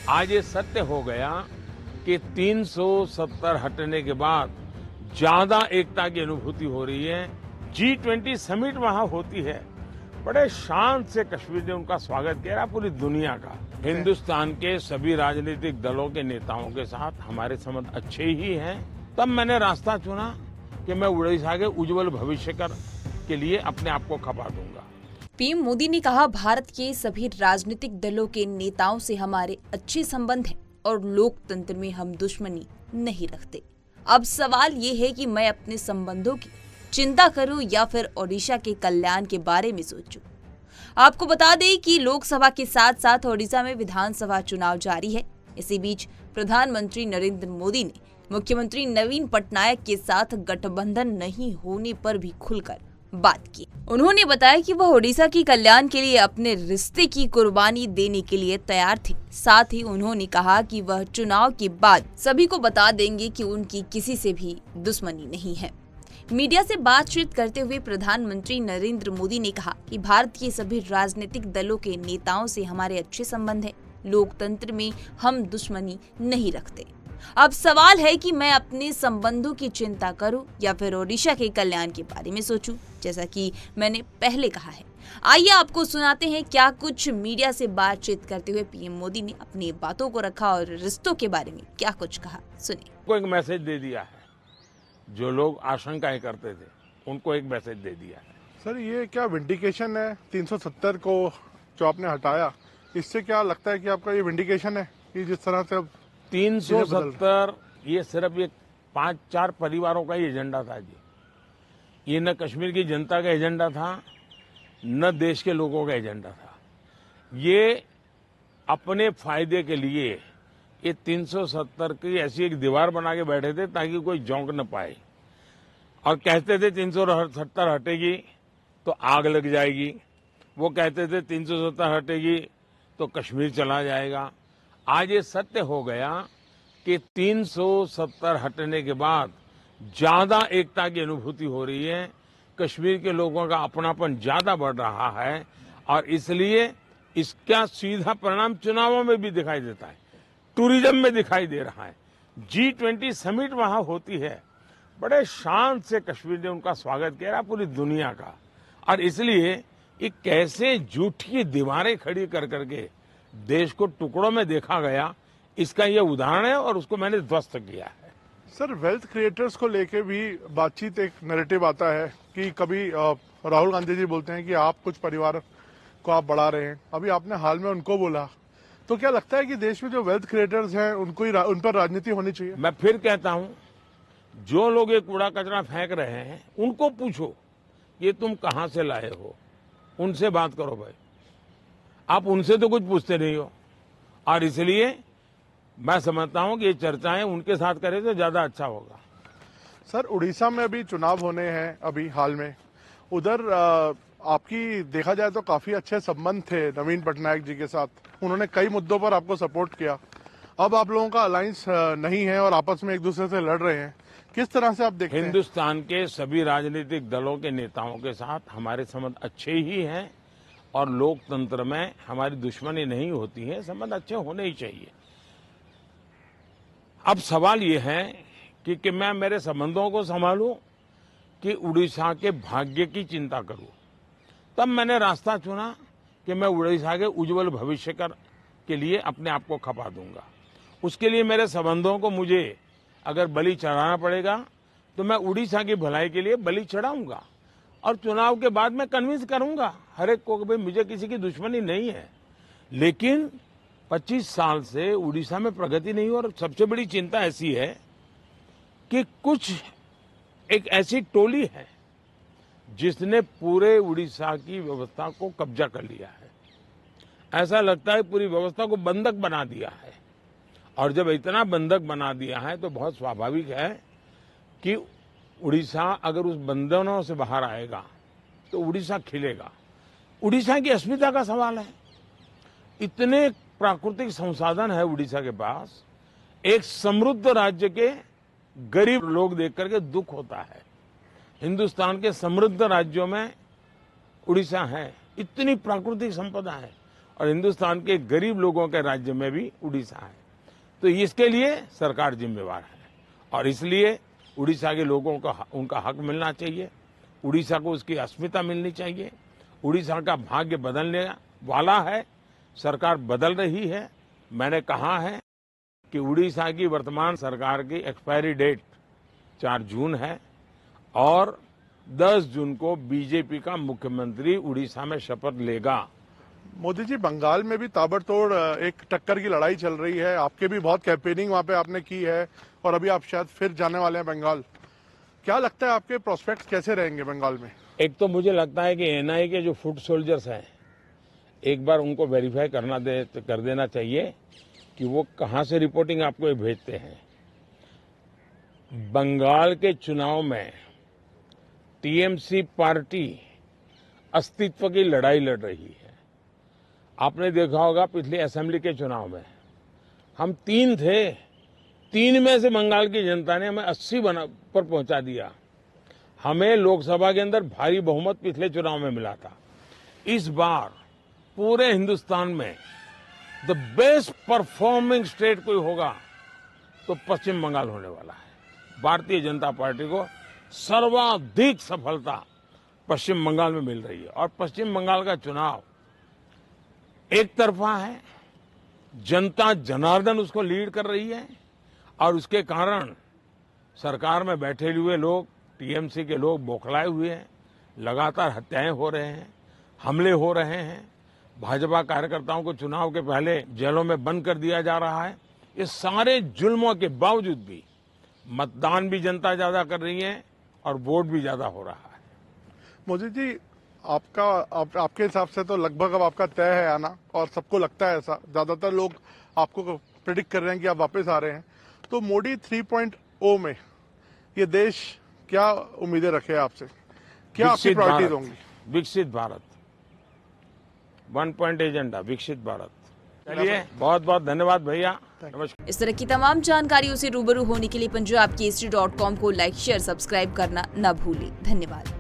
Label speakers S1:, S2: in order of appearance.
S1: आज ये सत्य हो गया कि 370 हटने के बाद ज्यादा एकता की अनुभूति हो रही है। G20 समिट वहां होती है, बड़े शान से कश्मीर ने उनका स्वागत किया, पूरी दुनिया का। हिंदुस्तान के सभी राजनीतिक दलों के नेताओं के साथ हमारे संबंध अच्छे ही हैं। तब मैंने रास्ता चुना कि मैं उड़ीसा के उज्जवल भविष्य के लिए अपने आप को खपा दूंगा।
S2: पीएम मोदी ने कहा, भारत के सभी राजनीतिक दलों के नेताओं से हमारे अच्छे संबंध हैं और लोकतंत्र में हम दुश्मनी नहीं रखते। अब सवाल ये है कि मैं अपने संबंधों की चिंता करूं या फिर ओडिशा के कल्याण के बारे में सोचूं। आपको बता दें कि लोकसभा के साथ साथ ओडिशा में विधानसभा चुनाव जारी है। इसी बीच प्रधानमंत्री नरेंद्र मोदी ने मुख्यमंत्री नवीन पटनायक के साथ गठबंधन नहीं होने पर भी खुलकर बात की। उन्होंने बताया कि वह ओडिशा की कल्याण के लिए अपने रिश्ते की कुर्बानी देने के लिए तैयार थे। साथ ही उन्होंने कहा कि वह चुनाव के बाद सभी को बता देंगे कि उनकी किसी से भी दुश्मनी नहीं है। मीडिया से बातचीत करते हुए प्रधानमंत्री नरेंद्र मोदी ने कहा कि भारत के सभी राजनीतिक दलों के नेताओं से हमारे अच्छे संबंध हैं। लोकतंत्र में हम दुश्मनी नहीं रखते। अब सवाल है कि मैं अपने संबंधों की चिंता करूं या फिर ओडिशा के कल्याण के बारे में सोचूं, जैसा कि मैंने पहले कहा है। आइए आपको सुनाते हैं क्या कुछ मीडिया से बातचीत करते हुए पीएम मोदी ने अपनी बातों को रखा और रिश्तों के बारे में क्या कुछ कहा। सुनिए।
S1: को एक मैसेज दे दिया है, जो लोग आशंकाएं करते थे उनको एक मैसेज दे दिया है।
S3: सर, ये क्या विंडिकेशन है 370 को जो आपने हटाया, इससे क्या लगता है कि आपका ये विंडिकेशन है कि जिस तरह से
S1: 370 ये सिर्फ एक 5-4 परिवारों का ही एजेंडा था जी। ये न कश्मीर की जनता का एजेंडा था, न देश के लोगों का एजेंडा था। ये अपने फायदे के लिए ये 370 की ऐसी एक दीवार बना के बैठे थे ताकि कोई झोंक न पाए, और कहते थे 370 हटेगी तो आग लग जाएगी। वो कहते थे 370 हटेगी तो कश्मीर चला जाएगा। आज ये सत्य हो गया कि 370 हटने के बाद ज्यादा एकता की अनुभूति हो रही है। कश्मीर के लोगों का अपनापन ज्यादा बढ़ रहा है, और इसलिए इसका सीधा परिणाम चुनावों में भी दिखाई देता है, टूरिज्म में दिखाई दे रहा है। G20 समिट वहां होती है, बड़े शान से कश्मीर ने उनका स्वागत किया, पूरी दुनिया का। और इसलिए ये कैसे झूठी दीवारें खड़ी कर करके देश को टुकड़ों में देखा गया, इसका ये उदाहरण है, और उसको मैंने ध्वस्त किया है।
S3: सर, वेल्थ क्रिएटर्स को लेके भी बातचीत, एक नैरेटिव आता है कि कभी राहुल गांधी जी बोलते हैं कि आप कुछ परिवार को आप बढ़ा रहे हैं, अभी आपने हाल में उनको बोला, तो क्या लगता है कि देश में जो वेल्थ क्रिएटर्स हैं उनको ही उन पर राजनीति होनी चाहिए?
S1: मैं फिर कहता हूं, जो लोग ये कूड़ा कचरा फेंक रहे हैं उनको पूछो ये तुम कहां से लाए हो, उनसे बात करो भाई। आप उनसे तो कुछ पूछते नहीं हो, और इसलिए मैं समझता हूं कि ये चर्चाएं उनके साथ करें तो ज्यादा अच्छा होगा।
S3: सर, उड़ीसा में अभी चुनाव होने हैं, अभी हाल में उधर आपकी देखा जाए तो काफी अच्छे संबंध थे नवीन पटनायक जी के साथ, उन्होंने कई मुद्दों पर आपको सपोर्ट किया। अब आप लोगों का अलायंस नहीं है और आपस में एक दूसरे से लड़ रहे हैं, किस तरह से आप देखते हैं?
S1: हिंदुस्तान के सभी राजनीतिक दलों के नेताओं के साथ हमारे संबंध अच्छे ही हैं, और लोकतंत्र में हमारी दुश्मनी नहीं होती है, संबंध अच्छे होने ही चाहिए। अब सवाल ये है कि मैं मेरे संबंधों को संभालूं कि उड़ीसा के भाग्य की चिंता करूं। तब मैंने रास्ता चुना कि मैं उड़ीसा के उज्जवल भविष्य के लिए अपने आप को खपा दूंगा। उसके लिए मेरे संबंधों को मुझे अगर बलि चढ़ाना पड़ेगा तो मैं उड़ीसा की भलाई के लिए बलि चढ़ाऊंगा, और चुनाव के बाद मैं कन्विंस करूंगा हर एक को कि भाई मुझे किसी की दुश्मनी नहीं है। लेकिन 25 साल से उड़ीसा में प्रगति नहीं हो, और सबसे बड़ी चिंता ऐसी है कि कुछ एक ऐसी टोली है जिसने पूरे उड़ीसा की व्यवस्था को कब्जा कर लिया है। ऐसा लगता है पूरी व्यवस्था को बंधक बना दिया है, और जब इतना बंधक बना दिया है तो बहुत स्वाभाविक है कि उड़ीसा अगर उस बंधनों से बाहर आएगा तो उड़ीसा खिलेगा। उड़ीसा की अस्मिता का सवाल है। इतने प्राकृतिक संसाधन है उड़ीसा के पास, एक समृद्ध राज्य के गरीब लोग देख करके दुख होता है। हिंदुस्तान के समृद्ध राज्यों में उड़ीसा है, इतनी प्राकृतिक संपदा है, और हिंदुस्तान के गरीब लोगों के राज्य में भी उड़ीसा है। तो इसके लिए सरकार जिम्मेवार है और इसलिए उड़ीसा के लोगों को उनका हक मिलना चाहिए, उड़ीसा को उसकी अस्मिता मिलनी चाहिए। उड़ीसा का भाग्य बदलने वाला है, सरकार बदल रही है। मैंने कहा है कि उड़ीसा की वर्तमान सरकार की एक्सपायरी डेट 4 जून है और 10 जून को बीजेपी का मुख्यमंत्री उड़ीसा में शपथ लेगा।
S3: मोदी जी, बंगाल में भी ताबड़तोड़ एक टक्कर की लड़ाई चल रही है। आपके भी बहुत कैंपेनिंग वहां पे आपने की है और अभी आप शायद फिर जाने वाले हैं बंगाल। क्या लगता है आपके प्रोस्पेक्ट्स कैसे रहेंगे बंगाल में?
S1: एक तो मुझे लगता है कि एनआईए के जो फुट सोल्जर्स हैं, एक बार उनको वेरीफाई कर देना चाहिए कि वो कहां से रिपोर्टिंग आपको भेजते हैं। बंगाल के चुनाव में टीएमसी पार्टी अस्तित्व की लड़ाई लड़ रही है। आपने देखा होगा पिछले असेंबली के चुनाव में हम 3 थे, 3 में से बंगाल की जनता ने हमें 80 पर पहुंचा दिया। हमें लोकसभा के अंदर भारी बहुमत पिछले चुनाव में मिला था। इस बार पूरे हिंदुस्तान में द बेस्ट परफॉर्मिंग स्टेट कोई होगा तो पश्चिम बंगाल होने वाला है। भारतीय जनता पार्टी को सर्वाधिक सफलता पश्चिम बंगाल में मिल रही है और पश्चिम बंगाल का चुनाव एक तरफा है, जनता जनार्दन उसको लीड कर रही है और उसके कारण सरकार में बैठे हुए लोग, टीएमसी के लोग बौखलाए हुए हैं। लगातार हत्याएं हो रहे हैं, हमले हो रहे हैं, भाजपा कार्यकर्ताओं को चुनाव के पहले जेलों में बंद कर दिया जा रहा है। ये सारे जुल्मों के बावजूद भी मतदान भी जनता ज्यादा कर रही है और वोट भी ज्यादा हो रहा है।
S3: मोदी जी, आपके हिसाब से तो लगभग अब आपका तय है आना और सबको लगता है ऐसा। ज्यादातर लोग आपको प्रेडिक्ट कर रहे हैं कि आप वापस आ रहे हैं। तो मोदी 3.0 में ये देश क्या उम्मीदें रखे आपसे? क्या आपकी प्रायोरिटीज होंगी?
S1: विकसित भारत, 1 पॉइंट एजेंडा, विकसित भारत। चलिए, बहुत बहुत धन्यवाद भैया, नमस्कार।
S2: इस तरह की तमाम जानकारियों से रूबरू होने के लिए पंजाब केसरी.com को लाइक, शेयर, सब्सक्राइब करना न भूलें। धन्यवाद।